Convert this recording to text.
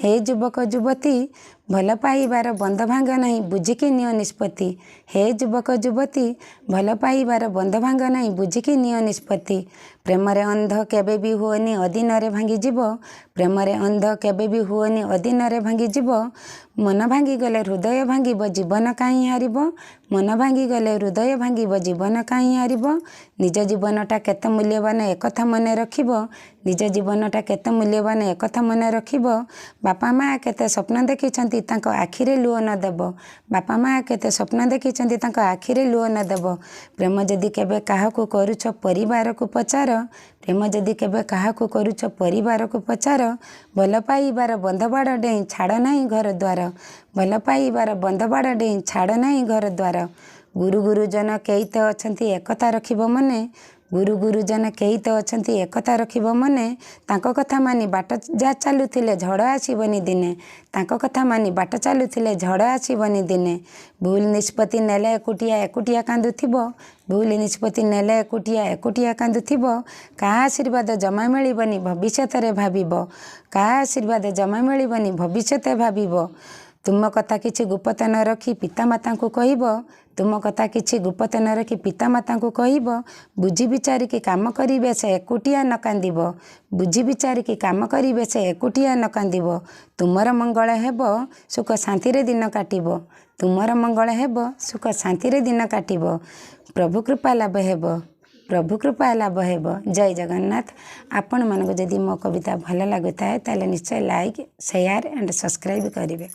हे युवक युवती भल पाइबार बंध भांग नहीं बुझिकी नियो निष्पत्ति। हे युवक युवती भल पाइबार बंध भांग नहीं बुझिकी नियो निष्पत्ति। प्रेम रे अंध केबे भी हुओनी अधीन रे भांगी जीव। प्रेम रे अंध केबे भी हुओनी अधीन रे भांगी जीव। मन भांगी गले हृदय भांगिब जीवन काहीं हारिब। मन भांगी गले हृदय भांगिब जीवन काहीं हारिब। निज जीवनटा केते मूल्यवान एकथा मने रखिब। निज जीवनटा केते मूल्यवान एकथा मने रखिब। बापा माँ केते स्वप्न देखिछंती तांको आखिरे लुह न देब। बापा माँ केते स्वप्न देखिछंती तांको आखिरे लुह न देब। प्रेम जदि केबे काहाकू करूछ परिवार को पचार। प्रेम जदि केबे काहाकू करूछ परिवार को पचार। भल पाइबार बंध बाड़ डेई छाड़ नहीं घर द्वार। भल पाइबार बंध बाड़ डेई छाड़ नहीं घर द्वार। गुरु गुरुजन केई तो अछंती एकता रखिब मने। गुरु गुरुजन केई तो अछंती एकता रखिब मने। तांको कथा मानी बाट जा चालुथिले झड़ आसीबनी दिने। तांको कथा मानी बाट चालुथिले झड़ आसीबनी दिने। भूल निष्पत्ति नेले एकुटिया एकुटिया कांदुथिबो। भूल निष्पत्ति नेले एकुटिया एकुटिया कांदुथिबो। का आशीर्वाद जमा मिलिबनी भविष्यत रे भाबिबो। का आशीर्वाद जमा मिलिबनी भविष्यत भाबिबो। तुम कथा किछि गुप्त न रखी पिता माता को कहब। तुम कथा किछि गुप्त न रखी पिता माता को कहब। बुझी विचारिकी काम करिबे से एकुटिया न कांदिब। बुझी विचारिकी काम करिबे से एकुटिया न कांदिब। तुमर मंगल हेब सुख शांति रे दिन काटिब। तुमर मंगल हेब सुख शांति रे दिन काटिब। प्रभु कृपा लाभ हेब। प्रभु कृपा लाभ हेब। जय जगन्नाथ। आपण मानक जदि मो कविता भल लगुता है ताले निश्चय लाइक शेयर एंड सब्सक्राइब करिवे।